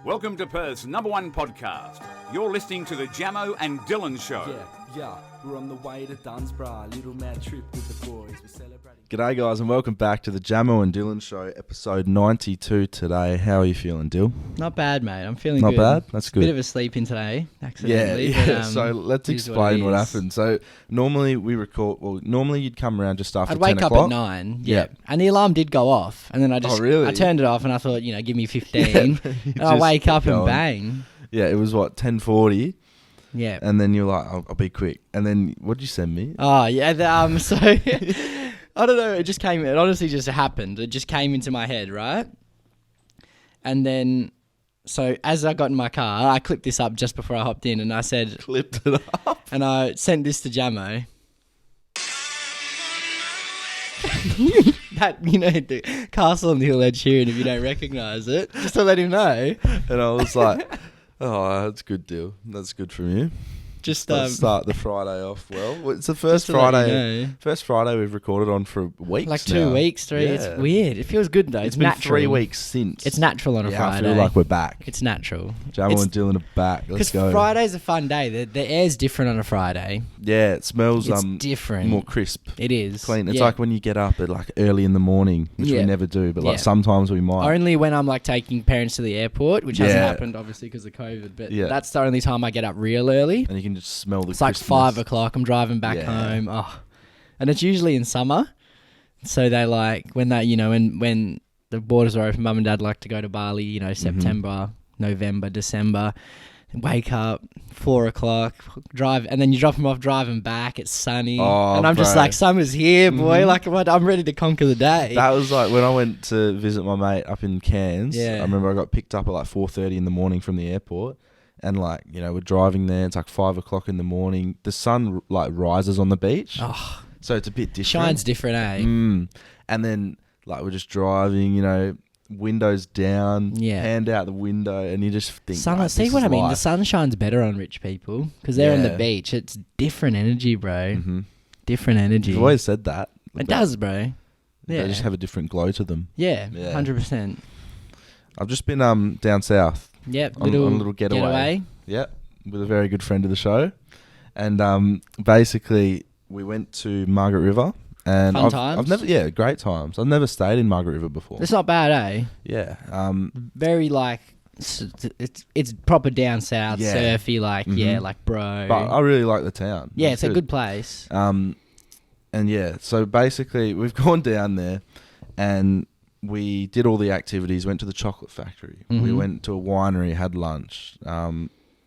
Welcome to Perth's #1 podcast. You're listening to the Jamo and Dylan Show. Yeah, we're on the way to Dunsborough, little mad trip with the boys. We're celebrating. G'day guys and welcome back to the Jamo and Dylan Show, episode 92 today. How are you feeling, Dyl? Not bad, mate. I'm feeling Not good. bad? That's good. Bit of a sleep in today, accidentally. Yeah. But, So let's is explain what it is. happened. So normally we record, normally you'd come around just after I'd 10 wake up o'clock. at 9, Yeah. and the alarm did go off, and then I just really? I turned it off, and I thought, give me 15, and I wake up and bang. Yeah, it was what, 10:40, Yeah. and then you're like, I'll be quick. And then what did you send me? Oh yeah. So I don't know. It just came. It honestly just happened. It just came into my head, right? And then, so as I got in my car, I clipped this up just before I hopped in, and I said, Clipped it up. and I sent this to Jamo. That, the Castle on the Hill Ed Sheeran, if you don't recognise it, just to let him know. And I was like, oh, that's good, Dyl. That's good from you. Just Let's start the Friday off well. Well, it's the just first to let you Friday. know. First Friday we've recorded on for weeks. Like 2 now. weeks, 3. Yeah. It's weird. It feels good though. It's It's been natural. 3 weeks since. It's natural on a yeah, Friday. I feel like we're back. It's natural. Jamo and Dylan are back. Let's Because go. Friday's a fun day. The air's different on a Friday. Yeah, it smells It's different. more crisp, It is. clean. It's Yeah. like when you get up at like early in the morning, which we Yeah. never do, but like Yeah. sometimes we might. Only when I'm like taking parents to the airport, which hasn't Yeah. happened obviously because of COVID, but Yeah. that's the only time I get up real early. And you can just smell the It's like crispness. 5 o'clock. I'm driving back Yeah. home. Oh, and it's usually in summer. So they like when that when the borders are open. Mum and Dad like to go to Bali. Mm-hmm. September, November, December. Wake up 4 o'clock, drive, and then you drop them off driving back. It's sunny, Oh, and I'm just bro. like, summer's here, boy. Mhm. Like I'm ready to conquer the day. That was like when I went to visit my mate up in Cairns. Yeah. I remember I got picked up at like 4:30 in the morning from the airport. And like, we're driving there. It's like 5 o'clock in the morning. The sun like rises on the beach. Oh, So it's a bit different. shine's different, eh? And then like we're just driving, windows down, Yeah. hand out the window, and you just think, Sun, like, see this what is I mean? The life. sun shines better on rich people because they're on the Yeah. beach. It's different energy, bro. Mhm. Different energy. You've always said that. It does, bro. They Yeah. just have a different glow to them. Yeah, Yeah. 100%. I've just been down south. Yep, On a little getaway. Yeah, with a very good friend of the show, and basically we went to Margaret River, and Fun times? I've never, great times. I've never stayed in Margaret River before. It's not bad, eh? Yeah, Very like it's proper down south, Yeah. surfy, like Mhm. like bro. but I really like the town. yeah, it's a good place. And yeah, so basically we've gone down there, and we did all the activities. Went to the chocolate factory. We Mhm. went to a winery, had lunch.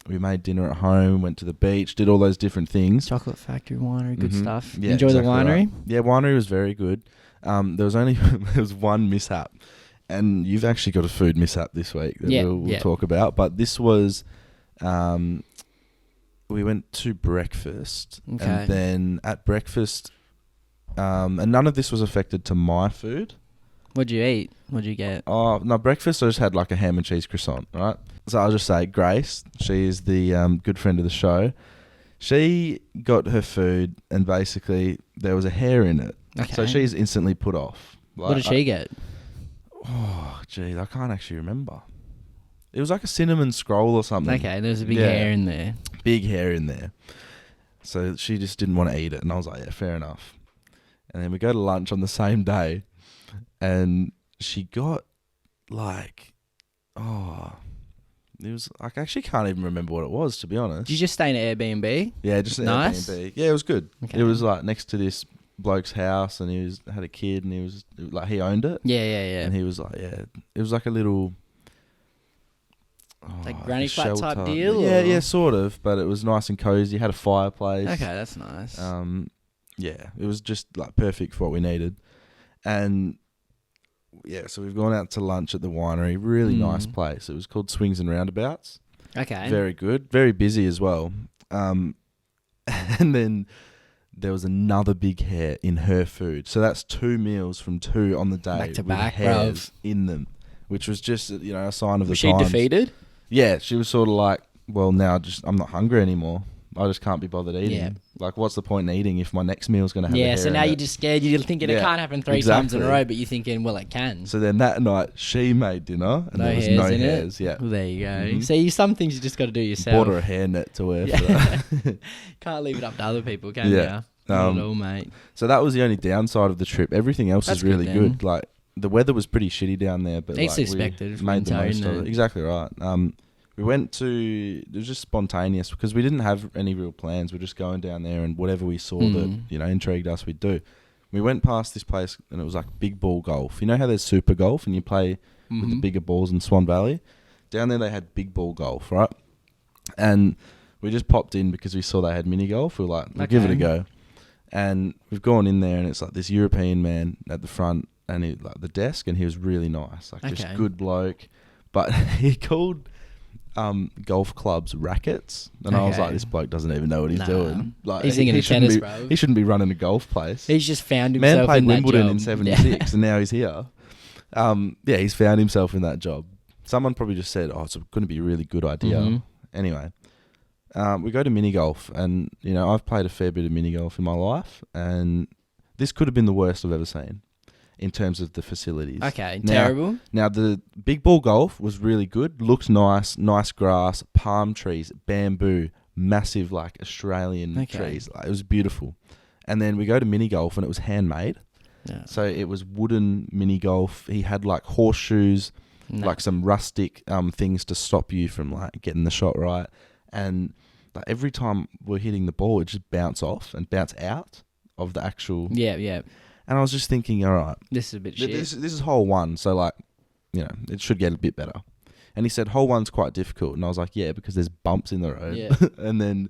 We made dinner at home. Went to the beach. Did all those different things. Chocolate factory, winery, good Mhm. stuff. Yeah, Enjoy the exactly winery. right. Yeah, winery was very good. There was only there was one mishap, and you've actually got a food mishap this week that Yeah, we'll yeah. talk about. But this was, we went to breakfast, Okay. and then at breakfast, and none of this was affected to my food. What'd you eat? What'd you get? Oh no, breakfast I just had like a ham and cheese croissant, right? So I'll just say Grace, she is the good friend of the show. She got her food, and basically there was a hair in it. Okay. So she's instantly put off. What did she get? Oh, geez, I can't actually remember. It was like a cinnamon scroll or something. Okay, there's a big Yeah. hair in there. Big hair in there. So she just didn't want to eat it, and I was like, yeah, fair enough. And then we go to lunch on the same day, and she got like, it was like, I actually can't even remember what it was, to be honest. Did you just stay in an Airbnb? Yeah, just an Nice. Airbnb. Yeah, it was good. Okay. It was like next to this bloke's house, and he had a kid, and he was like, he owned it. Yeah, yeah. And he was like, yeah, it was like a little... Like granny a flat type shelter. deal, Yeah, or- yeah, sort of, but it was nice and cozy. Had a fireplace. Okay, that's nice. Yeah, it was just like perfect for what we needed. And yeah, so we've gone out to lunch at the winery. Really nice place. It was called Swings and Roundabouts. Okay. Very good. Very busy as well. And then there was another big hair in her food. So that's 2 meals from 2 on the day Back to with back, hairs in them, which was just a sign of the Was she times. defeated? Yeah, she was sort of like, well, now I'm not hungry anymore. I just can't be bothered eating. Yeah. Like, what's the point in eating if my next meal's going to have a hair So in now it? you're just scared. You're thinking it Yeah, can't happen three times in a exactly. row, but you're thinking, well, it can. So then that night, she made dinner, and No there was hairs no in it? hairs. Yeah. Well, there you go. Mhm. See, some things you just got to do yourself. Bought her a hairnet to wear for Yeah. that. Can't leave it up to other people, can Yeah. you? Not at all, mate. So that was the only downside of the trip. Everything else That's is really good good. then. Like, the weather was pretty shitty down there, but It's like, expected we from made the winter, most isn't of it? it. Exactly right. We went to, it was just spontaneous because we didn't have any real plans. We're just going down there, and whatever we saw that, intrigued us, we'd do. We went past this place, and it was like big ball golf. You know how there's super golf and you play with the bigger balls in Swan Valley? Down there they had big ball golf, right? And we just popped in because we saw they had mini golf. We were like, we'll give it a go. And we've gone in there, and it's like this European man at the front, and he like the desk, and he was really nice, like just good bloke. But he called golf clubs rackets, and I was like, this bloke doesn't even know what he's doing. Like, he's thinking of shouldn't tennis, be, bro. He shouldn't be running a golf place. He's just found Man himself played in that Wimbledon job. in '76, and now he's here. He's found himself in that job. Someone probably just said, "Oh, it's going to be a really good idea." Anyway, we go to mini golf, and I've played a fair bit of mini golf in my life, and this could have been the worst I've ever seen in terms of the facilities. Okay, terrible. Now the big ball golf was really good. Looks nice grass, palm trees, bamboo, massive like Australian trees. Like, it was beautiful. And then we go to mini golf, and it was handmade. Yeah. So it was wooden mini golf. He had like horseshoes, like some rustic things to stop you from like getting the shot right. And like, every time we're hitting the ball, it just bounce off and bounce out of the actual. Yeah. And I was just thinking, all right, This is a bit shit. this is hole one, so like, it should get a bit better. And he said hole one's quite difficult, and I was like, yeah, because there's bumps in the road. Yeah. And then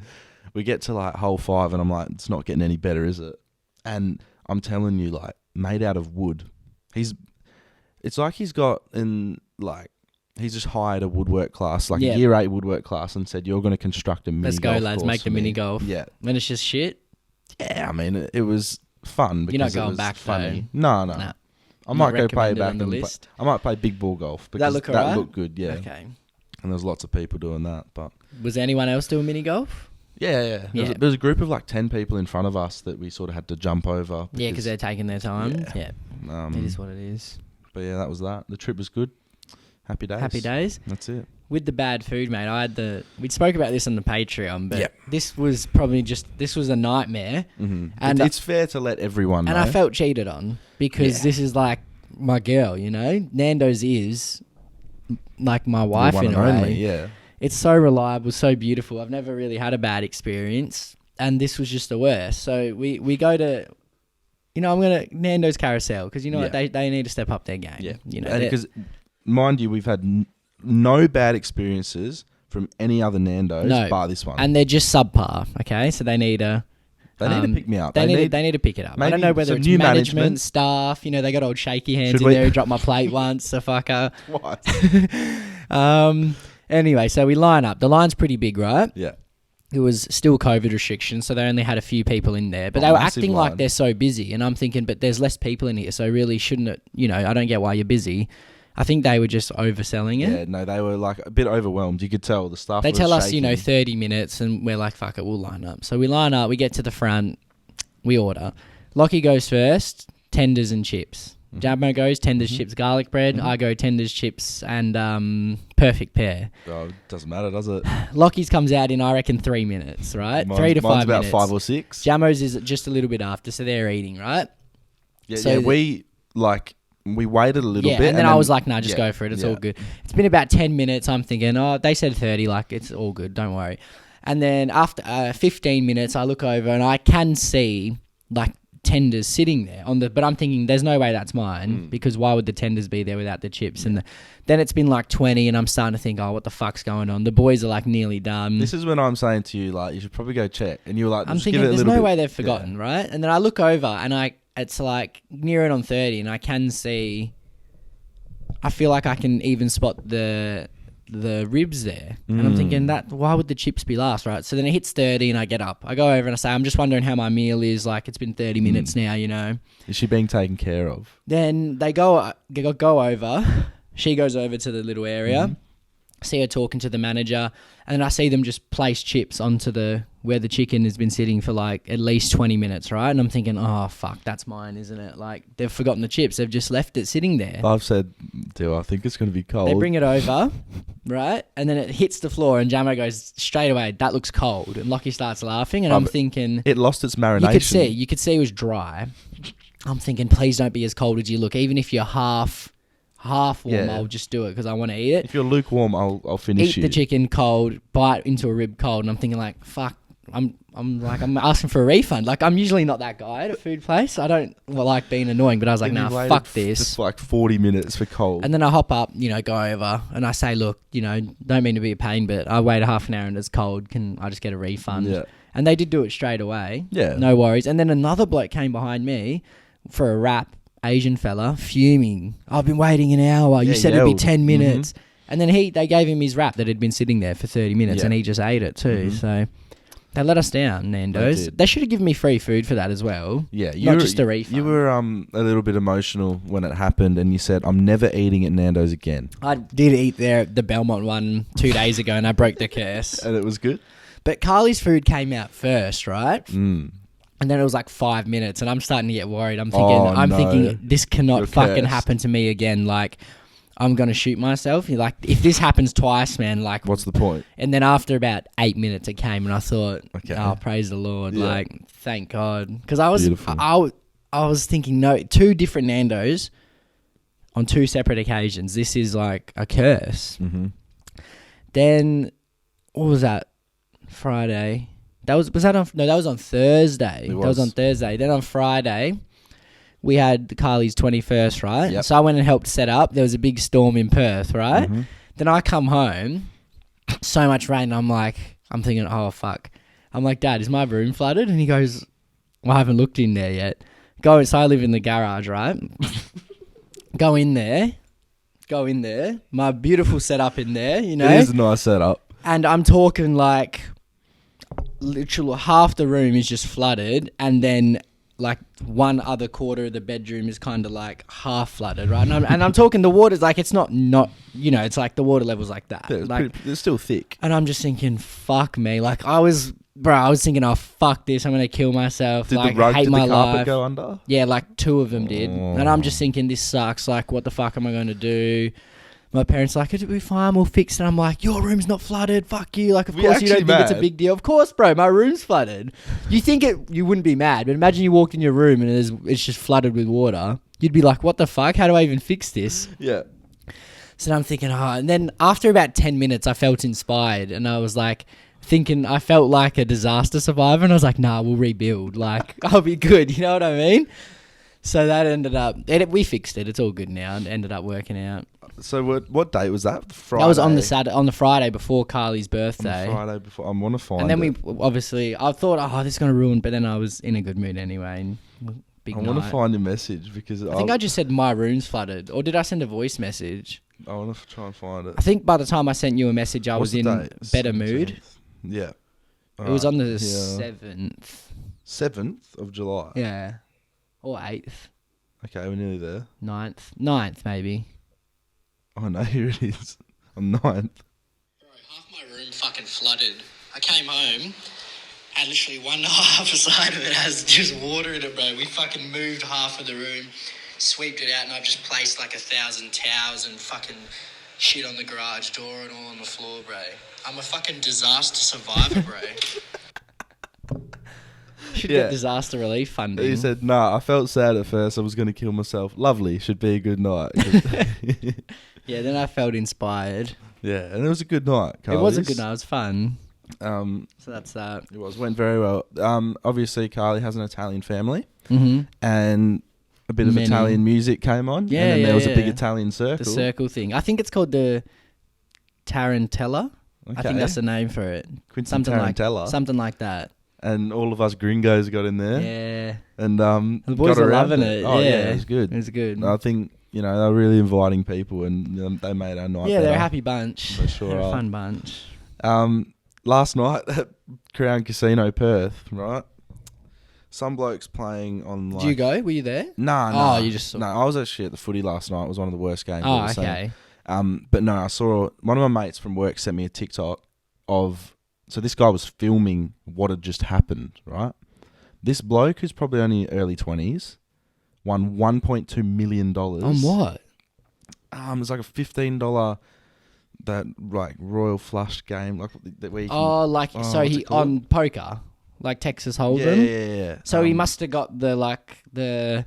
we get to like hole 5, and I'm like, it's not getting any better, is it? And I'm telling you, like, made out of wood. It's like he's just hired a woodwork class, like a year 8 woodwork class, and said, you're going to construct a mini golf. Let's go, lads, course make the for mini me." golf. Yeah. When it's just shit. Yeah, I mean, it was fun because You're not it going was back, funny. though. No. Nah. I might go play recommend it back on the and list? I might play big ball golf because look that alright? looked good, yeah. Okay. And there's lots of people doing that, but Was anyone else doing mini golf? yeah. There was a group of like 10 people in front of us that we sort of had to jump over. Yeah, because they're taking their time. Yeah. It is what it is. But yeah, that was that. The trip was good. Happy days. Happy days. That's it. With the bad food, mate, we spoke about this on the Patreon, but Yep. this was a nightmare. Mm-hmm. And it's fair to let everyone know. And I felt cheated on because this is like my girl, Nando's is like my wife one in and a only, way. yeah. It's so reliable, so beautiful. I've never really had a bad experience, and this was just the worst. So we go to, I'm going to Nando's Carousel because what, they need to step up their game. Yeah. Because mind you, we've had no bad experiences from any other Nando's bar this one. And they're just subpar, okay? So they need to pick me up. They need to pick it up. I don't know whether it's new management, staff. They got old shaky hands in there who dropped my plate once, the fucker. What? Anyway, so we line up. The line's pretty big, right? Yeah. It was still COVID restrictions, so they only had a few people in there. But they were acting like they're so busy. And I'm thinking, but there's less people in here, so really shouldn't it, I don't get why you're busy. I think they were just overselling it. Yeah, no, they were like a bit overwhelmed. You could tell the staff They was tell us, shaking. 30 minutes, and we're like, fuck it, we'll line up. So we line up, we get to the front, we order. Lockie goes first, tenders and chips. Jamo goes tenders, chips, garlic bread. I go tenders, chips, and perfect pair. Oh, it doesn't matter, does it? Lockie's comes out in, I reckon, 3 minutes, right? 3 to 5 mine's about minutes. 5 or 6. Jamo's is just a little bit after, so they're eating, right? Yeah, So we waited a little bit. And then I was like, nah, just go for it. It's all good. It's been about 10 minutes. I'm thinking, they said 30, like, it's all good. Don't worry. And then after 15 minutes, I look over and I can see, like, tenders sitting there but I'm thinking there's no way that's mine because why would the tenders be there without the chips? And then it's been like 20 and I'm starting to think, what the fuck's going on? The boys are like nearly done. This is when I'm saying to you, like, you should probably go check. And you were like, I'm just thinking give it a there's little no bit. way they've forgotten, right? And then I look over and it's like near it on 30 and I can see, I feel like I can even spot the ribs there. And I'm thinking why would the chips be last, right? So then it hits 30 and I get up. I go over and I say, I'm just wondering how my meal is. Like, it's been 30 minutes now, Is she being taken care of? Then they go over. She goes over to the little area. see her talking to the manager, and then I see them just place chips onto where the chicken has been sitting for like at least 20 minutes, right? And I'm thinking, oh, fuck, that's mine, isn't it? Like, they've forgotten the chips. They've just left it sitting there. I've said, Dyl, I think it's going to be cold. They bring it over, right? And then it hits the floor, and Jamo goes straight away, that looks cold. And Lockie starts laughing, and I'm thinking... It lost its marination. You could see it was dry. I'm thinking, please don't be as cold as you look. Even if you're half warm, I'll just do it because I want to eat it. If you're lukewarm, I'll finish Eat the chicken cold, bite into a rib cold, and I'm thinking like, fuck, I'm asking for a refund. Like, I'm usually not that guy at a food place. I don't like being annoying, but I was like, nah, fuck this. Just like 40 minutes for cold. And then I hop up, go over, and I say, look, don't mean to be a pain, but I wait a half an hour and it's cold. Can I just get a refund? Yeah. And they did do it straight away. Yeah. No worries. And then another bloke came behind me for a wrap. Asian fella, fuming. I've been waiting an hour. You said it'd be 10 minutes. Mm-hmm. And then they gave him his wrap that had been sitting there for 30 minutes and he just ate it too. Mm-hmm. So they let us down, Nando's. They should have given me free food for that as well. Yeah. Not just a refund. You were a little bit emotional when it happened and you said, I'm never eating at Nando's again. I did eat there at the Belmont one 2 days ago and I broke the curse. And it was good? But Carly's food came out first, right? Mm. And then it was like 5 minutes and I'm starting to get worried. I'm thinking this cannot fucking happen to me again. Like, I'm going to shoot myself. Like, if this happens twice, man, like... What's the point? And then after about 8 minutes it came and I thought, oh, praise the Lord. Yeah. Like, thank God. Because I was thinking, no, 2 different Nando's on 2 separate occasions. This is like a curse. Mm-hmm. Then, what was that? Friday... That was on Thursday. That was on Thursday. Then on Friday, we had Carly's 21st, right? Yep. So I went and helped set up. There was a big storm in Perth, right? Mm-hmm. Then I come home, so much rain. I'm thinking, oh, fuck. I'm like, Dad, is my room flooded? And he goes, well, I haven't looked in there yet. So I live in the garage, right? Go in there. My beautiful setup in there, It is a nice setup. And I'm talking like... literally half the room is just flooded and then like one other quarter of the bedroom is kind of like half flooded, right? And I'm talking the water's like, it's not it's like the water level's like that. Yeah, it's still thick. And I'm just thinking, fuck me. Like I was thinking, oh, fuck this. I'm going to kill myself. Did like, the rug, hate did my the carpet life. go under? Yeah, like 2 of them did. And I'm just thinking, this sucks. Like, what the fuck am I going to do? My parents are like, it'll be fine, we'll fix it. I'm like, your room's not flooded, fuck you. Like, of course you don't think it's a big deal. Of course, bro, my room's flooded. You think you wouldn't be mad, but imagine you walked in your room and it's just flooded with water. You'd be like, what the fuck? How do I even fix this? Yeah. So I'm thinking, and then after about 10 minutes, I felt inspired and I was like, I felt like a disaster survivor and I was like, nah, we'll rebuild. Like, I'll be good, you know what I mean? So that ended up, we fixed it. It's all good now and ended up working out. So what date was that? Friday? That was on the Friday before Carly's birthday. On the Friday before. I want to find it. And then I thought, this is going to ruin, but then I was in a good mood anyway. And I want to find your message because I think I just said my room's flooded. Or did I send a voice message? I want to try and find it. I think by the time I sent you a message, I was in better mood. Yeah. It was on the 7th. 7th of July? Yeah. Or 8th. Okay, we're nearly there. 9th maybe. Oh no, here it is. On 9th. Bro, half my room fucking flooded. I came home and literally one half side of it has just water in it, bro. We fucking moved half of the room, sweeped it out, and I've just placed like 1,000 towels and fucking shit on the garage door and all on the floor, bro. I'm a fucking disaster survivor, bro. Should get disaster relief funding. He said, nah, I felt sad at first. I was going to kill myself. Lovely. Should be a good night. Yeah, then I felt inspired. Yeah, and it was a good night, Carly. It was a good night. It was fun. So that's that. It went very well. Obviously, Carly has an Italian family. Mm-hmm. And a bit of Italian music came on. Yeah, and then there was a big Italian circle. The circle thing. I think it's called the Tarantella. Okay. I think that's the name for it. Something Tarantella. Something like that. And all of us gringos got in there. Yeah. And the boys were loving it. Oh, yeah, it was good. It was good. I think, they were really inviting people and they made our night better. They're a happy bunch. They sure they're are. A fun bunch. Last night at Crown Casino, Perth, right? Some blokes playing on like... Did you go? Were you there? No. Oh, you just saw... No, I was actually at the footy last night. It was one of the worst games I've ever okay. seen. But no, I saw one of my mates from work sent me a TikTok of, so this guy was filming what had just happened, right? This bloke, who's probably only early 20s, won $1.2 million. On what? It's like a $15 that like Royal Flush game, like that where you can, So what's he it called? on poker, like Texas Hold'em. Yeah. So he must have got the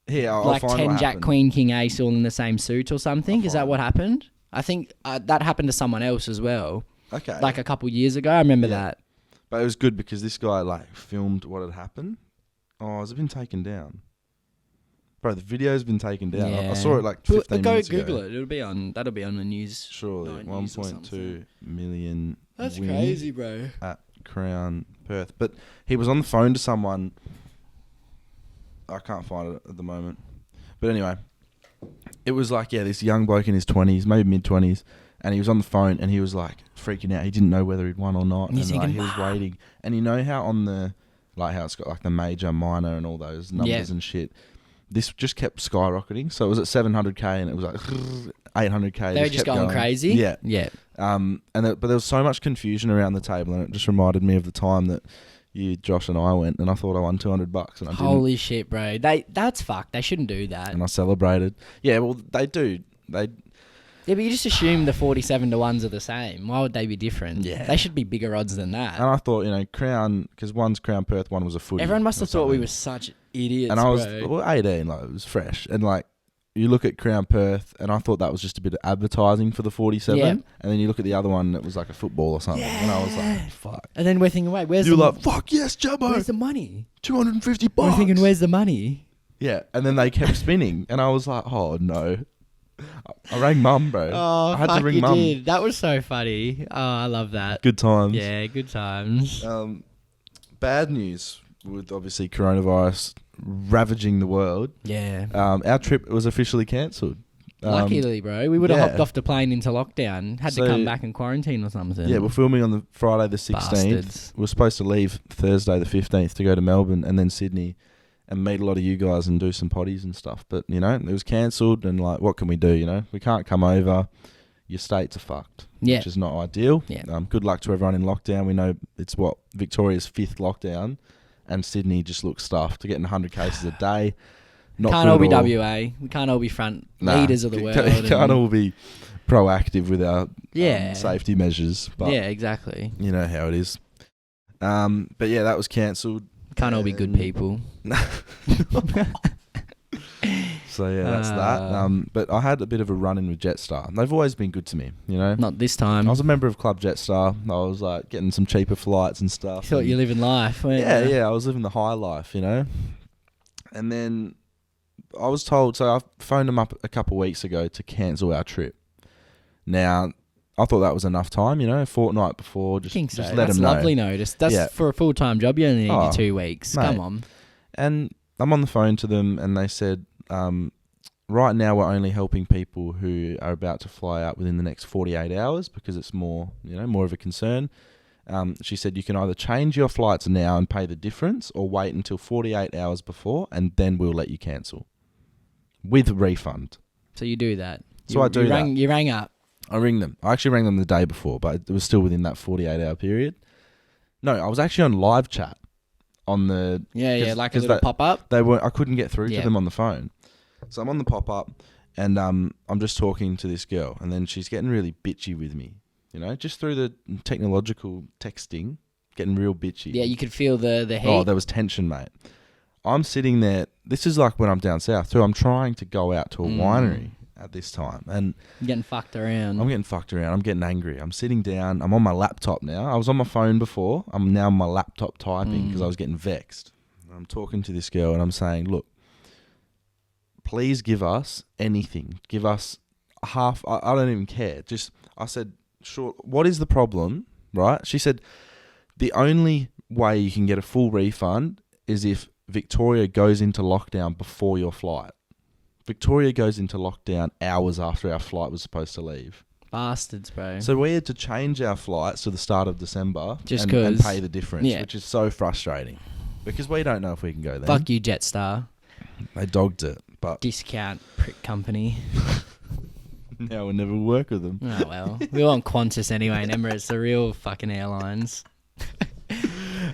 Here, I'll like find 10 what Jack happened. Queen King Ace all in the same suit or something. Is that find what happened? I think that happened to someone else as well. Okay. Like a couple years ago, I remember Yeah. that. But it was good because this guy like filmed what had happened. Oh, has it been taken down? Bro, the video's been taken down. I saw it like 15 Go minutes Google ago. it. That'll be on the news. Surely, Nine news or 1.2 million. That's win crazy, bro. at Crown Perth. But he was on the phone to someone. I can't find it at the moment. But anyway, it was like, this young bloke in his 20s, maybe mid-20s, and he was on the phone and he was like freaking out. He didn't know whether he'd won or not. And he's like, thinking, he was waiting. And you know how on the, like how it's got like the major, minor and all those numbers and shit. This just kept skyrocketing. So it was at 700k and it was like 800k. They were just going crazy? Yeah. Yeah. But there was so much confusion around the table, and it just reminded me of the time that you, Josh, and I went, and I thought I won $200, and I didn't. Holy shit, bro. That's fucked. They shouldn't do that. And I celebrated. Yeah, well, they do. Yeah, but you just assume the 47 to 1s are the same. Why would they be different? Yeah. They should be bigger odds than that. And I thought, Crown, because one's Crown Perth, one was a footy. Everyone must or have thought we something. were such idiots, And I was bro. 18, like it was fresh, and like you look at Crown Perth, and I thought that was just a bit of advertising for the 47, Yeah. and then you look at the other one, and it was like a football or something, and I was like, fuck. And then we're thinking, wait, where's You're the like, fuck yes, Jamo, where's the money? $250. We're thinking, where's the money? Yeah, and then they kept spinning, and I was like, oh no. I rang mum, bro. Oh, I had fuck, to ring you mum. did. That was so funny. Oh, I love that. Good times. Yeah, good times. Bad news with obviously coronavirus ravaging the world. Yeah. Our trip was officially cancelled. Luckily, bro, we would have yeah. hopped off the plane into lockdown. Had to So- come back and quarantine or something. Yeah, we're filming on the Friday the 16th. Bastards. We're supposed to leave Thursday the 15th to go to Melbourne and then Sydney and meet a lot of you guys and do some potties and stuff. But, it was cancelled, and like, what can we do, We can't come over. Your states are fucked, Yeah. which is not ideal. Yeah. Good luck to everyone in lockdown. We know it's Victoria's 5th lockdown, and Sydney just looks stuffed. They're getting 100 cases a day. Not Can't good all be at all. WA. We can't all be front Nah, leaders of the world. Can't and- all be proactive with our Yeah. safety measures. But yeah, exactly. you know how it is. But yeah, that was cancelled. Can't all be good people. So yeah, that's that. But I had a bit of a run-in with JetStar. They've always been good to me, Not this time. I was a member of Club JetStar. I was like getting some cheaper flights and stuff. You thought and you living life, weren't you? yeah, I was living the high life, And then I was told, so I phoned them up a couple of weeks ago to cancel our trip. Now, I thought that was enough time, a fortnight before, just think so. let them That's know. lovely notice. That's Yeah. for a full-time job. You only need Oh, your 2 weeks. mate. Come on. And I'm on the phone to them, and they said, right now we're only helping people who are about to fly out within the next 48 hours because it's more, more of a concern. She said you can either change your flights now and pay the difference, or wait until 48 hours before, and then we'll let you cancel with refund. So you do that. So I do that. You rang up. I ring them. I actually rang them the day before, but it was still within that 48-hour period. No, I was actually on live chat on the... Yeah, like a 'cause little pop-up. They weren't. I couldn't get through to Yeah. them on the phone, so I'm on the pop-up, and I'm just talking to this girl, and then she's getting really bitchy with me, just through the technological texting, getting real bitchy. Yeah, you could feel the heat. Oh, there was tension, mate. I'm sitting there. This is like when I'm down south too. I'm trying to go out to a winery at this time, and You're getting fucked around. I'm getting fucked around. I'm getting angry. I'm sitting down. I'm on my laptop now. I was on my phone before. I'm now on my laptop typing because I was getting vexed. I'm talking to this girl and I'm saying, look, please give us anything. Give us half. I don't even care. I said, sure. What is the problem? Right? She said, the only way you can get a full refund is if Victoria goes into lockdown before your flight. Victoria goes into lockdown hours after our flight was supposed to leave. Bastards, bro. So we had to change our flights to the start of December Just and 'cause- pay the difference, yeah. which is so frustrating because we don't know if we can go there. Fuck you, JetStar. They dogged it, but Discount prick company. Now we'll never work with them. Oh, well. We want Qantas anyway, and Emirates, the real fucking airlines.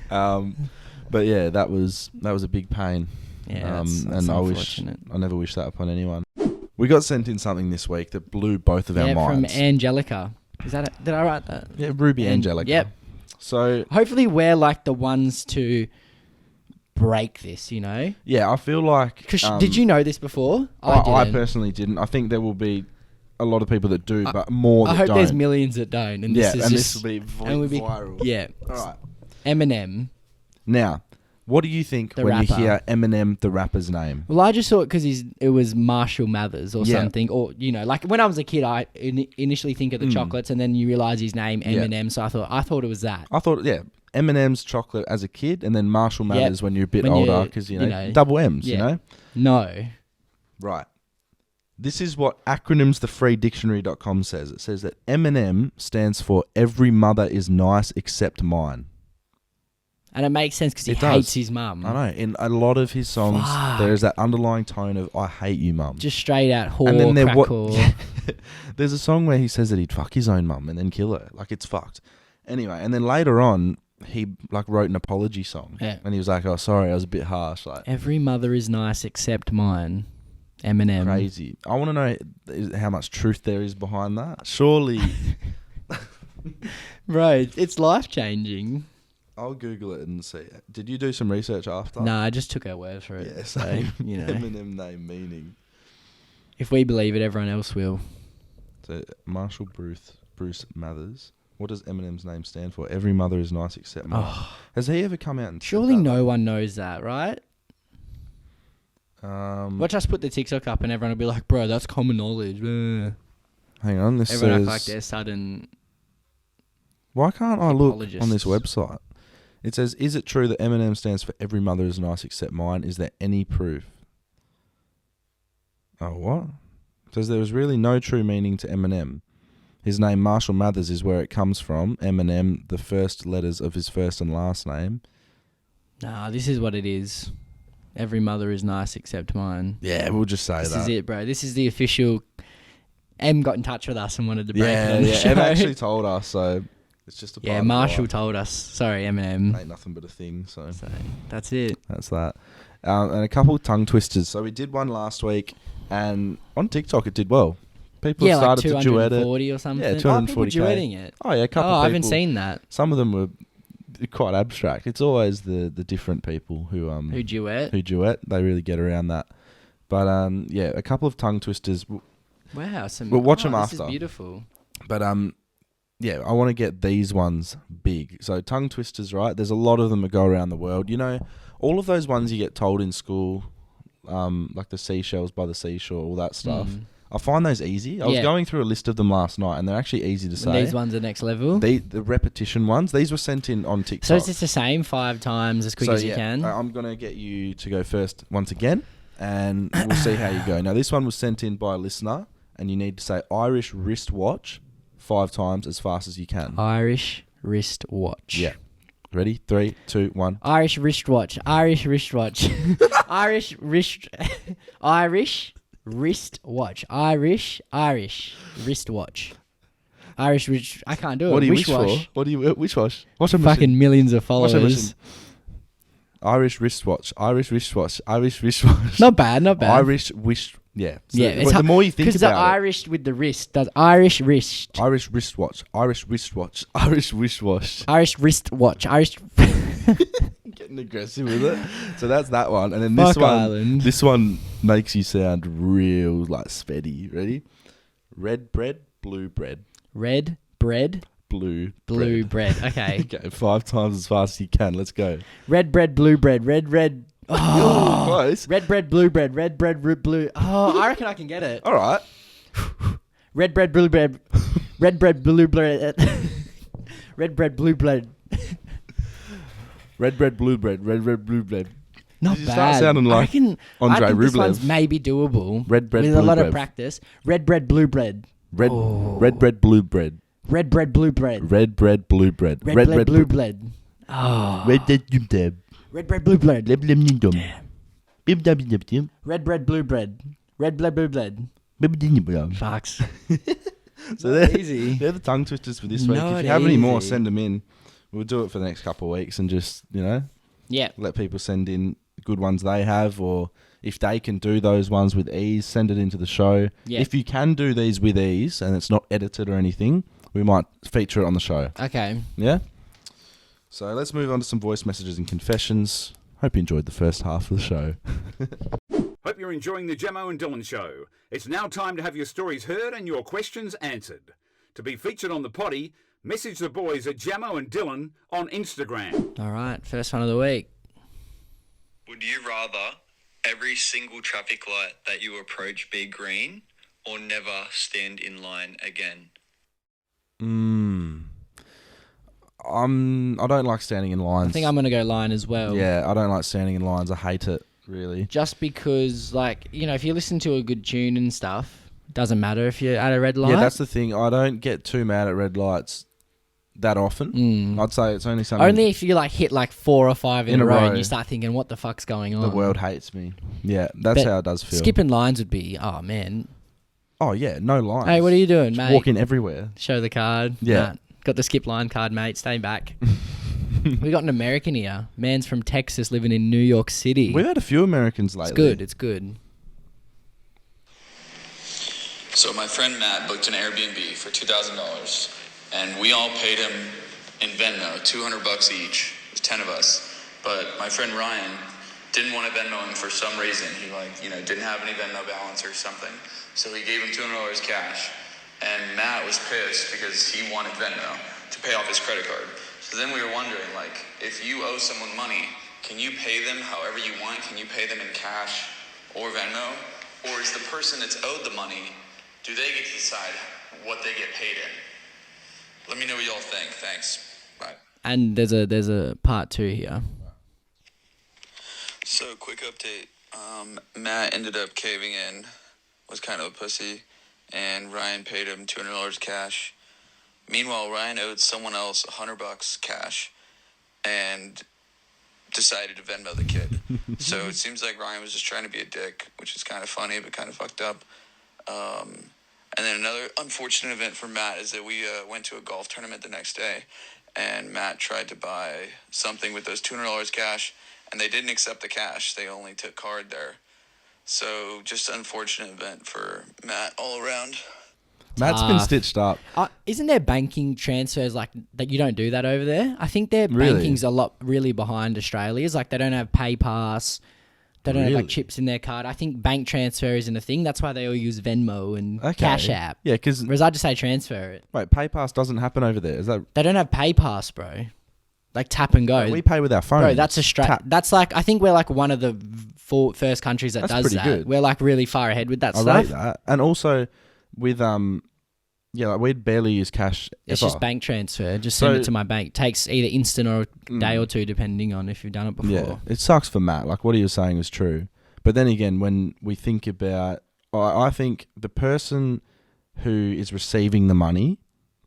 But yeah, that was a big pain. Yeah, that's and unfortunate. I never wish that upon anyone. We got sent in something this week that blew both of our From minds. Angelica. Is that did I write that? Yeah, Ruby Angelica. Yep. So Hopefully we're like the ones to break this, you know? yeah, I feel like. Cause did you know this before? I didn't. personally didn't. I think there will be a lot of people that do, but more that I hope don't. there's millions that don't. And Yeah, this is and just, this will be and we'll viral. Yeah. All right. Eminem. Now, what do you think The when you rapper. hear Eminem, the rapper's name? Well, I just thought because it was Marshall Mathers or Yeah. something, or you know, like when I was a kid, I initially think of the chocolates, and then you realize his name Eminem. So I thought it was that. I thought, yeah, Eminem's chocolate as a kid, and then Marshall Mathers when you're a bit When older, you're, because you know, double M's, yeah. you know. No. Right. This is what acronymsthefreedictionary.com says. It says that Eminem stands for every mother is nice except mine. And it makes sense because he It does. hates his mum. I know. In a lot of his songs, Fuck. there is that underlying tone of "I hate you, mum." Just straight out whore, And then there crack whore. There's a song where he says that he'd fuck his own mum and then kill her. Like, it's fucked. Anyway, and then later on, he like wrote an apology song. Yeah. And he was like, "Oh, sorry, I was a bit harsh." Like, Every mother is nice except mine. Eminem. crazy. I want to know how much truth there is behind that. Surely, Bro, it's life changing. I'll Google it and see. Did you do some research after? No, I just took our word for it. Yeah, So, same. you know, Eminem name meaning. if we believe it, everyone else will. So Marshall Bruce Mathers. What does Eminem's name stand for? Every mother is nice except mine. Oh, Has he ever come out and said surely that? no one knows that, right? Watch us put the TikTok up and everyone will be like, bro, that's common knowledge. Hang on, this Everyone says. act like they're sudden. Why can't I look on this apologists. website? It says, "Is it true that Eminem stands for every mother is nice except mine? Is there any proof?" Oh, what? It says there is really no true meaning to Eminem. His name Marshall Mathers is where it comes from. Eminem, the first letters of his first and last name. Nah, this is what it is. Every mother is nice except mine. Yeah, we'll just say This that. is it, bro. This is the official. Em got in touch with us and wanted to break it Yeah, on the yeah. show. Em actually told us, so it's just a part Yeah, of Marshall life. told us. Sorry, Eminem. Ain't nothing but a thing, so So that's it. that's that. And a couple of tongue twisters. So we did one last week, and on TikTok it did well. People Yeah, like started to duet it. 240 or something. Yeah, Oh, people 240K. duetting it. Oh yeah, a couple. Oh, of I people. haven't seen that. Some of them were quite abstract. It's always the different people who Who duet? who duet. They really get around that. But yeah, a couple of tongue twisters. Wow, We'll watch 'em this after. is beautiful. But yeah, I want to get these ones big. So tongue twisters, right? There's a lot of them that go around the world. You know, all of those ones you get told in school, like the seashells by the seashore, all that stuff. I find those easy. I was Yeah. going through a list of them last night, and they're actually easy to And say. these ones are next level. The repetition ones, these were sent in on TikTok. So is this the same 5 times as quick as you can? I'm going to get you to go first once again, and we'll see how you go. Now, this one was sent in by a listener, and you need to say Irish wristwatch 5 times as fast as you can. Irish wristwatch. Yeah. Ready? 3, 2, 1. Irish wristwatch. Irish wristwatch. Irish wrist. Irish wristwatch. Irish wristwatch. Irish wrist. I can't do it. What do you wish Wishwash. for? What do you wish wash? What's a Fucking millions of What's a followers. machine? Irish wristwatch. Irish wristwatch. Irish wristwatch. Not bad. Not bad. Irish wish. Yeah. So Yeah, it's the more you think because the about it. Irish with the wrist does Irish wrist. Irish wristwatch. Irish wristwatch. Irish wristwatch. Irish wristwatch. Irish. Getting aggressive with it. So that's that one. And then this Fuck one. Ireland. This one makes you sound real like speddy. Ready? Red bread, blue bread, Red bread, blue blue bread. bread. Okay. Okay, 5 times as fast as you can. Let's go. Red bread, blue bread. Red. Oh, close. Red bread, blue bread. Red bread, blue. Oh, I reckon I can get it. All right. Red bread, blue bread. Red bread, blue bread. Red bread, blue bread. Red bread, blue bread. Red bread, blue bread. Not You bad. start sounding like I think Andre this one's Rublev. maybe doable. Red bread, with a blue lot bread. of practice. Red bread, blue bread. Red Oh. bread, blue bread. Red bread, blue bread. Red bread, blue bread. Red bread, blue bread. Oh. Red bread, blue bread. Red bread, blue bread. Leb lem nim dum. Bim dum bim dum. Red bread, blue bread. Red bread, blue bread. Fucks. So they're, Easy. they're the tongue twisters for this week. Not If you have any more, easy. send them in. We'll do it for the next couple of weeks and just, Yeah. let people send in good ones they have, or if they can do those ones with ease, send it into the show. Yeah. If you can do these with ease and it's not edited or anything, we might feature it on the show. Okay. Yeah? So let's move on to some voice messages and confessions. Hope you enjoyed the first half of the show. Hope you're enjoying the Jamo and Dylan show. It's now time to have your stories heard and your questions answered. To be featured on the Poddy, message the boys at Jamo and Dylan on Instagram. All right. First one of the week. Would you rather every single traffic light that you approach be green or never stand in line again? I don't like standing in lines. I think I'm going to go line as well. Yeah, I don't like standing in lines. I hate it, really. Just because, if you listen to a good tune and stuff, it doesn't matter if you're at a red light. Yeah, that's the thing. I don't get too mad at red lights that often. I'd say it's only something... Only if you hit 4 or 5 in a row and you start thinking, what the fuck's going on? The world hates me. Yeah, that's how it does feel. Skipping lines would be, oh man. Oh, yeah, no lines. Hey, what are you doing, Just mate? walking everywhere. Show the card. Yeah. Nah, got the skip line card, mate. Stay back. We got an American here. Man's from Texas living in New York City. We've had a few Americans lately. It's good. It's good. So my friend Matt booked an Airbnb for $2,000 and we all paid him in Venmo, $200 each. There's 10 of us. But my friend Ryan didn't want to Venmo him for some reason. He didn't have any Venmo balance or something. So he gave him $200 cash. And Matt was pissed because he wanted Venmo to pay off his credit card. So then we were wondering, if you owe someone money, can you pay them however you want? Can you pay them in cash or Venmo? Or is the person that's owed the money, do they get to decide what they get paid in? Let me know what y'all think. Thanks. Bye. And there's a part 2 here. So, quick update. Matt ended up caving in, was kind of a pussy, and Ryan paid him $200 cash. Meanwhile, Ryan owed someone else $100 cash and decided to Venmo the kid. So it seems like Ryan was just trying to be a dick, which is kind of funny but kind of fucked up. And then another unfortunate event for Matt is that we went to a golf tournament the next day, and Matt tried to buy something with those $200 cash, and they didn't accept the cash. They only took card there. So just an unfortunate event for Matt all around. Matt's been stitched up. Isn't there banking transfers that you don't do that over there? I think their Really? banking's a lot really behind Australia's. They don't have PayPass. They don't Really? have chips in their card. I think bank transfer isn't a thing. That's why they all use Venmo and Cash App. Yeah, because... Whereas I just say transfer it. Wait, PayPass doesn't happen over there. Is that... They don't have PayPass, bro. Tap and go. We pay with our phones. Bro, that's that's I think we're one of the first countries that That's does pretty that. good. We're really far ahead with that I stuff. rate that. And also with we'd barely use cash. It's ever. just bank transfer. Just send it to my bank. Takes either instant or a day or two, depending on if you've done it before. Yeah, it sucks for Matt. What he was saying was true. But then again, when we think about, I think the person who is receiving the money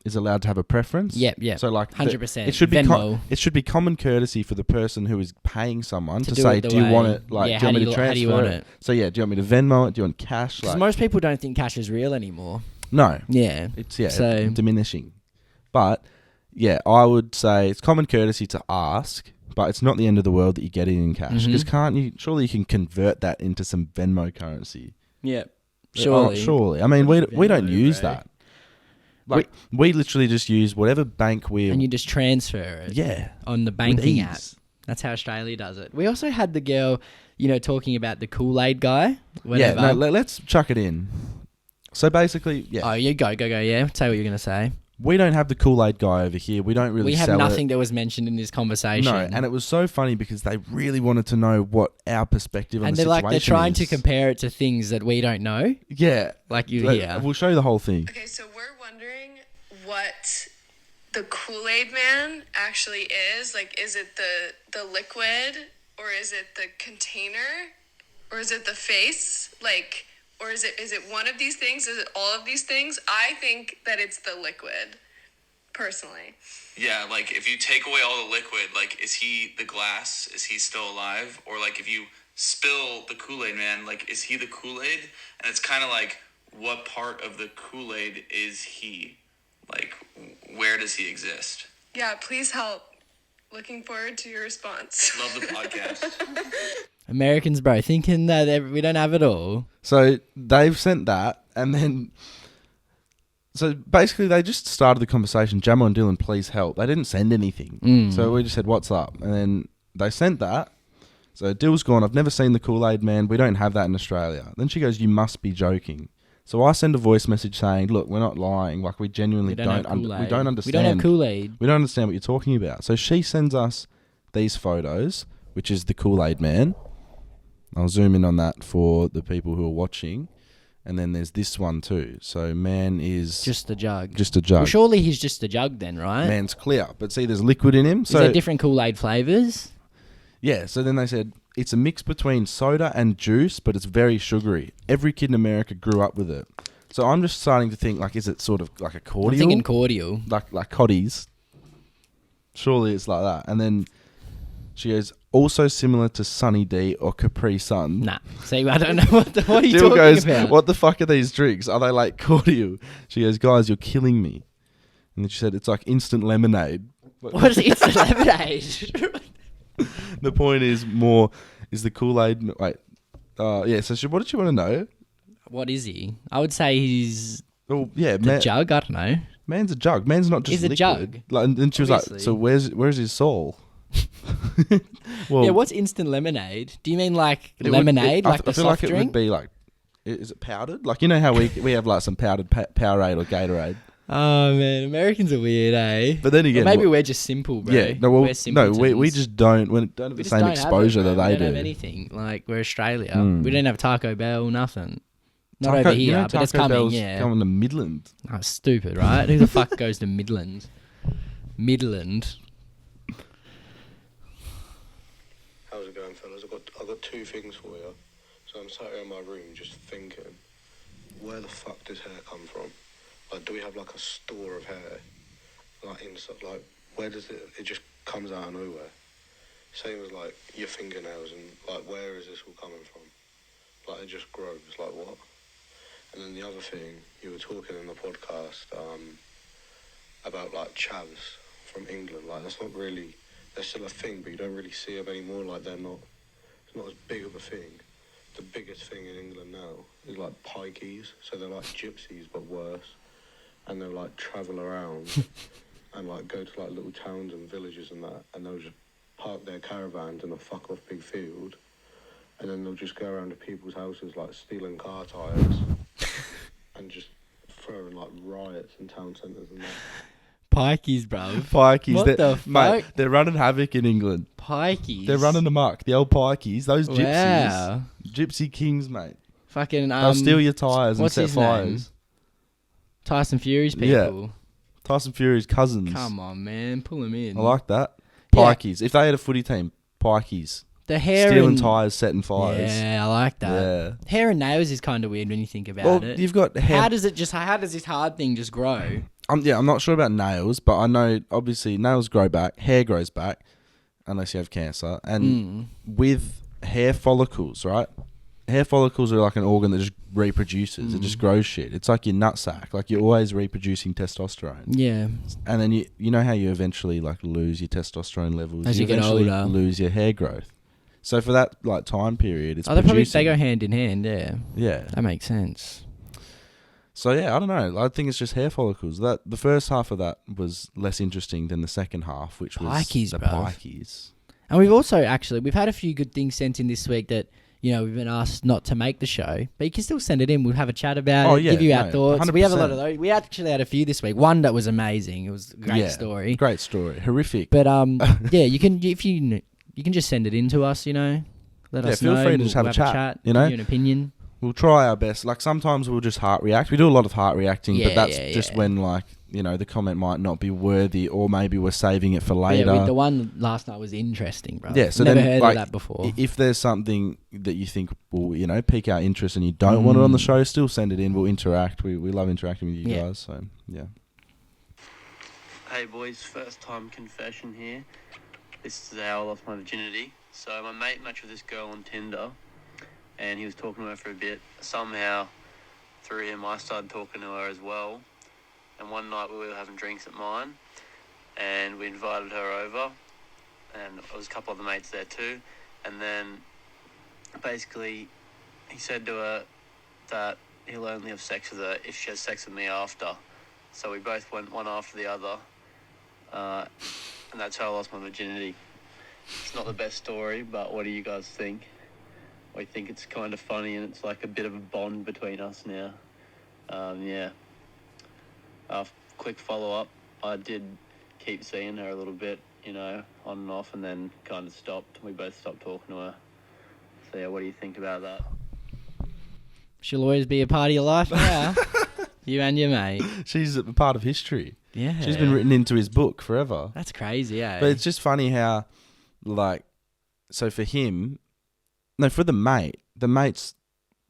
is allowed to have a preference. Yeah. So 100%. it should be Venmo. it should be common courtesy for the person who is paying someone to do say, it the do you want way- it? yeah, Do you how want do me you- to transfer how do you want it? So yeah, do you want me to Venmo it? Do you want cash? Because most people don't think cash is real anymore. No. Yeah. It's So- diminishing. But yeah, I would say it's common courtesy to ask, but it's not the end of the world that you get it in cash. Because surely you can convert that into some Venmo currency. Yeah. Oh, surely. I mean, we don't Venmo, use bro. that. We literally just use whatever bank And you just transfer it on the banking app. ease. That's how Australia does it. We also had the girl, talking about the Kool Aid guy. Whatever. Yeah, no, let's chuck it in. So basically, yeah. Oh, you go. Yeah. Say what you're going to say. We don't have the Kool Aid guy over here. We don't really We have sell nothing it. that was mentioned in this conversation. No, and it was so funny because they really wanted to know what our perspective on And the situation they're trying to is. compare it to things that we don't know. Yeah. Like you hear. We'll show you the whole thing. Okay, so we're wondering what the Kool Aid Man actually is. Is it the liquid, or is it the container, or is it the face? Or is it one of these things? Is it all of these things? I think that it's the liquid, personally. Yeah, if you take away all the liquid, is he the glass? Is he still alive? Or if you spill the Kool-Aid Man, is he the Kool-Aid? And it's kind of what part of the Kool Aid is he? Like, where does he exist? Yeah, please help. Looking forward to your response. Love the podcast. Americans, bro, thinking that we don't have it all. So they've sent that, and then... So basically, they just started the conversation, Jamo and Dylan, please help. They didn't send anything. So we just said, what's up? And then they sent that. So Dyl's gone, I've never seen the Kool Aid Man. We don't have that in Australia. Then she goes, you must be joking. So I send a voice message saying, look, we're not lying. Like, we genuinely don't have we Kool-Aid. don't understand. We don't have Kool Aid. We don't understand what you're talking about. So she sends us these photos, which is the Kool Aid Man. I'll zoom in on that for the people who are watching. And then there's this one too. So man is... Just a jug. Just a jug. Well, surely he's just a jug then, right? Man's clear. But see, there's liquid in him. Is there different Kool Aid flavours? Yeah, so then they said, it's a mix between soda and juice, but it's very sugary. Every kid in America grew up with it. So I'm just starting to think, like, is it sort of like a cordial? I'm thinking cordial. Like Coddies. Surely it's like that. And then she goes, also similar to Sunny D or Capri Sun. Nah. See, I don't know what are you Jill talking goes, about? what the fuck are these drinks? Are they like cordial? She goes, guys, you're killing me. And then she said, it's like instant lemonade. What is instant lemonade? The point is the Kool-Aid... Wait. Yeah, so what did you want to know? What is he? I would say he's Oh, yeah, the jug. I don't know. Man's a jug. Man's not just He's a liquid. jug. Like, and then she was Obviously. like, so where's his soul? Well, Yeah, what's instant lemonade? Do you mean like it would- lemonade, I like the feel soft like drink? it would be like... Is it powdered? Like, you know how we have like some powdered Powerade or Gatorade? Oh man, Americans are weird, eh? But then again... Or maybe we're just simple, bro. Yeah, no, well, we're we simpletons. just don't have We the just same don't have exposure it, bro. that they We don't do. have anything. Like, we're Australia. Mm. We don't have Taco Bell, nothing. Not Taco- over you here, know but it's Taco coming, Bell's yeah. coming to Midland. Oh, stupid, right? Who the fuck goes to Midland? Midland. How's it going, fellas? I've got two things for you. So I'm sat here in my room just thinking, where the fuck does hair come from? Like, do we have like a store of hair? Like, inside, like, where does it just comes out of nowhere? Same as like your fingernails, and like, where is this all coming from? Like, it just grows, like what? And then the other thing, you were talking in the podcast about like chavs from England. Like, that's not really, they're still a thing, but you don't really see them anymore. Like, it's not as big of a thing. The biggest thing in England now is like pikeys. So they're like gypsies, but worse. And they'll like travel around and like go to like little towns and villages and that, and they'll just park their caravans in a fuck off big field, and then they'll just go around to people's houses like stealing car tyres and just throwing like riots in town centres and that. Pikeys, bro. Pikeys. What the Mate, fuck? they're running havoc in England. Pikeys. They're running amok. The old pikeys, those gypsies. Wow. Gypsy kings, mate. Fucking, They'll steal your tyres and what's set his fires. name? Tyson Fury's Yeah. people. Tyson Fury's cousins. Come on, man. Pull him in. I like that. Yeah. Pikeys. If they had a footy team, pikeys. The hair Stealing and... tyres, setting fires. Yeah, I like that. Yeah. Hair and nails is kind of weird when you think about Well, it. you've got hair. How does this hard thing just grow? I'm not sure about nails, but I know obviously nails grow back, hair grows back, unless you have cancer. And with hair follicles, right? Hair follicles are like an organ that just reproduces. It just grows shit. It's like your nutsack. Like, you're always reproducing testosterone. Yeah. And then you know how you eventually like lose your testosterone levels As you get eventually older. lose your hair growth. So for that like time period, it's Oh, they producing. go hand in hand, yeah. Yeah. That makes sense. So yeah, I don't know. I think it's just hair follicles. That the first half of that was less interesting than the second half, which was Pikeys, the bruv. pikeys. And we've also we've had a few good things sent in this week that, you know, we've been asked not to make the show, but you can still send it in. We'll have a chat about Oh, it, yeah, give you our no, thoughts. We have a lot 100%. of those. We actually had a few this week. One that was amazing. It was a great story. Great story. Horrific. But yeah, you can just send it in to us, you know. Let us feel know. free to We'll just have a chat, you know? give you an opinion. We'll try our best. Like, sometimes we'll just heart react. We do a lot of heart reacting, but that's just when, like, you know, the comment might not be worthy, or maybe we're saving it for later. Yeah, the one last night was interesting, bro. Yeah, so never then, heard like, of that before. If there's something that you think will, you know, pique our interest and you don't want it on the show, still send it in. We'll interact. We love interacting with you guys. So, yeah. Hey boys, first time confession here. This is how I lost my virginity. So my mate matched with this girl on Tinder, and he was talking to her for a bit. Somehow through him, I started talking to her as well. And one night we were having drinks at mine, and we invited her over, and there was a couple of the mates there too. And then basically he said to her that he'll only have sex with her if she has sex with me after. So we both went one after the other, and that's how I lost my virginity. It's not the best story, but what do you guys think? I think it's kind of funny, and it's like a bit of a bond between us now. Yeah. Quick follow-up, I did keep seeing her a little bit, you know, on and off, and then kind of stopped. We both stopped talking to her. So yeah, what do you think about that? She'll always be a part of your life now. You and your mate. She's a part of history. Yeah. She's been written into his book forever. That's crazy, eh? But it's just funny how, like, so for him, no, for the mate's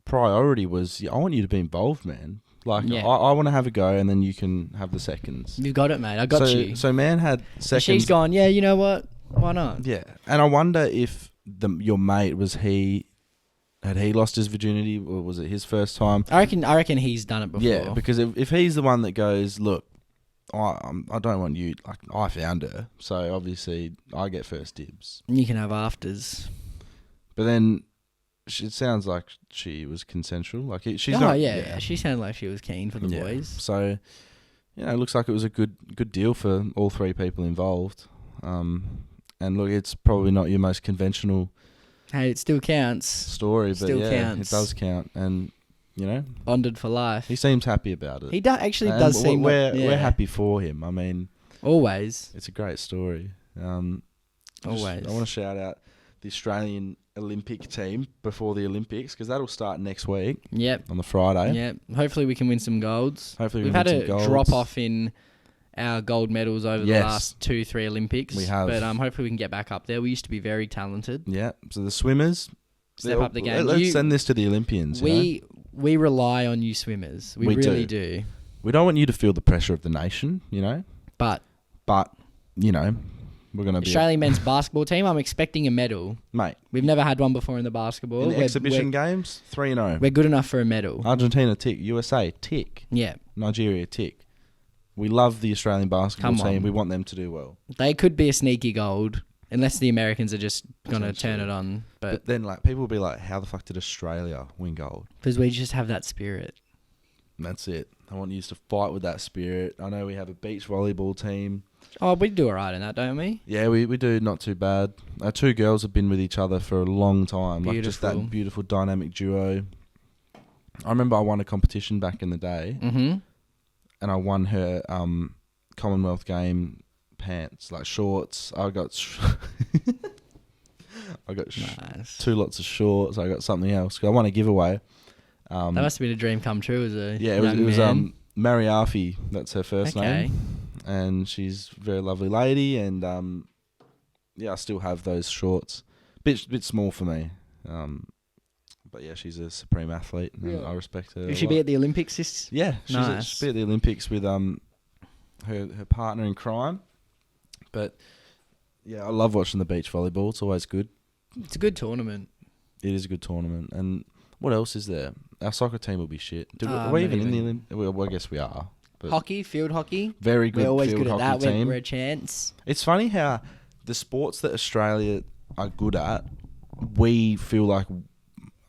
priority was, I want you to be involved, man. Like, Yeah. I want to have a go, and then you can have the seconds. You've got it, mate. I got you. So man had seconds. And she's gone, yeah, you know what? Why not? Yeah. And I wonder if your mate, had he lost his virginity, or was it his first time? I reckon he's done it before. Yeah, because if he's the one that goes, look, I don't want you, like, I found her, so obviously I get first dibs. You can have afters. But then it sounds like she was consensual. Like, she's Oh, not. yeah. She sounded like she was keen for the Yeah. boys. So, you know, it looks like it was a good deal for all three people involved. And look, it's probably not your most conventional Hey, it still counts. story, but Still yeah, counts. it does count. And, you know, Bonded for life. he seems happy about it. He actually And does seem... we're happy for him. I mean, Always. it's a great story. Always. I want to shout out the Australian Olympic team before the Olympics, because that'll start next week Yep. on the Friday. Yep. Hopefully we can win some golds. Hopefully We've we had win a some golds. drop off in our gold medals over the Yes. last 2-3 Olympics. We have. But hopefully we can get back up there. We used to be very talented. Yeah. So the swimmers, Step up the game. Let's send this to the Olympians. you know? We rely on you swimmers. We really do. We don't want you to feel the pressure of the nation, you know. But you know, we're gonna be Australian men's basketball team, I'm expecting a medal. mate. We've never had one before in the basketball. In the exhibition games, 3-0. We're good enough for a medal. Argentina tick, USA tick, Yeah. Nigeria tick. We love the Australian basketball Come on. team. We want them to do well. They could be a sneaky gold, unless the Americans are just going to turn it on. But then, like, people will be like, "How the fuck did Australia win gold?" Because we just have that spirit. And that's it. I want you to fight with that spirit. I know we have a beach volleyball team. Oh, we do all right in that, don't we? Yeah, we do not too bad. Our two girls have been with each other for a long time. Like, just Beautiful. that beautiful dynamic duo. I remember I won a competition back in the day, Mm-hmm. and I won her Commonwealth game pants, like shorts. I got Nice. 2 lots of shorts. I got something else. 'Cause I won a giveaway. That must have been a dream come true as a Yeah, it young was man. Mariafi. That's her first Okay. name, and she's a very lovely lady. And yeah, I still have those shorts. Bit small for me, but yeah, she's a supreme athlete, and I respect her. Will she be at the Olympics this? Yeah, Nice. she'll be at the Olympics with her partner in crime. But yeah, I love watching the beach volleyball. It's always good. It's a good tournament. It is a good tournament. And what else is there? Our soccer team will be shit. Are I'm we not even in the even- Olympics? Well, I guess we are. But Hockey, field hockey. very good We're always field good at hockey that. team. We're a chance. It's funny how the sports that Australia are good at, we feel like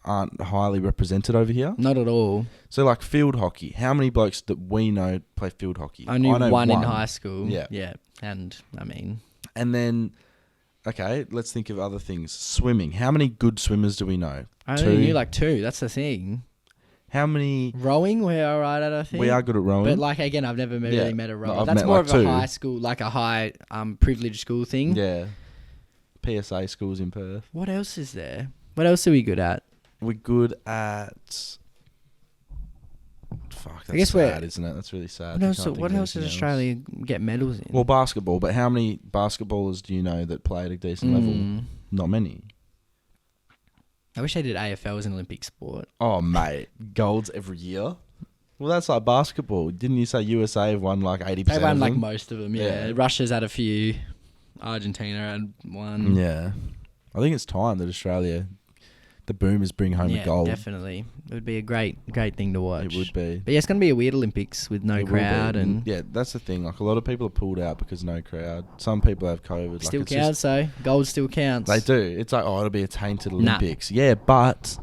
aren't highly represented over here. Not at all. So, like, field hockey. How many blokes that we know play field hockey? I knew know one in high school. Yeah. Yeah. And, I mean... And then, okay, let's think of other things. Swimming. How many good swimmers do we know? I only knew like 2. That's the thing. How many? Rowing, we're all right at, I think. We are good at rowing. But, like, again, I've never really Yeah. met a rower. I've That's met, more like, of a 2. high school, like a high privileged school thing. Yeah. PSA schools in Perth. What else is there? What else are we good at? We're good at... Fuck, that's guess we're- sad, isn't it? That's really sad. What You else, can't think what of else does anything Australia get medals in? Well, basketball, but how many basketballers do you know that play at a decent level? Mm. Not many. I wish they did AFL as an Olympic sport. Oh, mate. Golds every year? Well, that's like basketball. Didn't you say USA have won like 80% They won of like them? most of them, yeah. Yeah. Russia's had a few. Argentina had one. Yeah. I think it's time that Australia the boomers bring home the gold. Definitely. It would be a great thing to watch. It would be. But yeah, it's going to be a weird Olympics with no It will crowd. be. And yeah, that's the thing. Like, a lot of people are pulled out because no crowd. Some people have COVID. still like, counts, though. Gold still counts. They do. It's like, oh, it'll be a tainted Olympics. Yeah, but...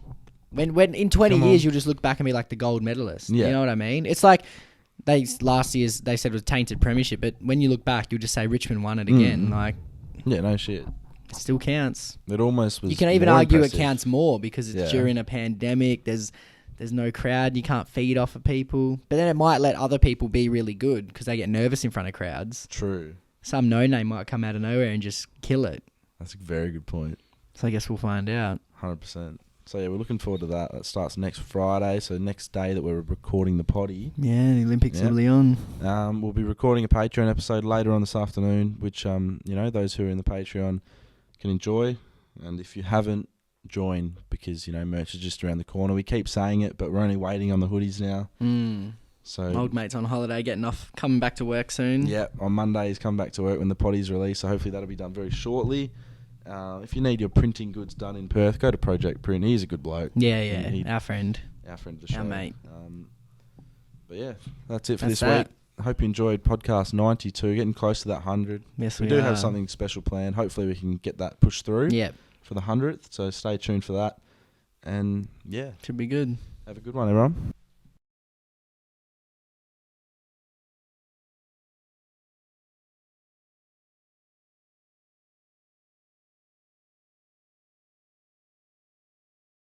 When in 20 Come years, on. you'll just look back and be like the gold medalist. Yeah. You know what I mean? It's like last year's, they said was tainted premiership, but when you look back, you'll just say Richmond won it again. Like, Yeah, no shit. it still counts. It almost was. You can even more argue impressive. it counts more because it's Yeah. during a pandemic. There's no crowd. You can't feed off of people. But then it might let other people be really good because they get nervous in front of crowds. True. Some no-name might come out of nowhere and just kill it. That's a very good point. So I guess we'll find out. 100%. So yeah, we're looking forward to that. That starts next Friday. So next day that we're recording the Poddy. Yeah, the Olympics Yep. will be on. We'll be recording a Patreon episode later on this afternoon, which those who are in the Patreon can enjoy. And if you haven't, join, because merch is just around the corner. We keep saying it, but we're only waiting on the hoodies now. So My old mate's on holiday, getting off, coming back to work soon. yeah, on Monday he's come back to work when the Poddy's released. So hopefully that'll be done very shortly. If you need your printing goods done in Perth, go to Project Print. He's a good bloke. Yeah, And our friend. our friend of the show. Our mate. But yeah, that's it for That's this that. week. I hope you enjoyed podcast 92, getting close to that 100. Yes, We we do are. have something special planned. Hopefully we can get that pushed through Yep, for the 100th. So stay tuned for that. And yeah, should be good. have a good one, everyone.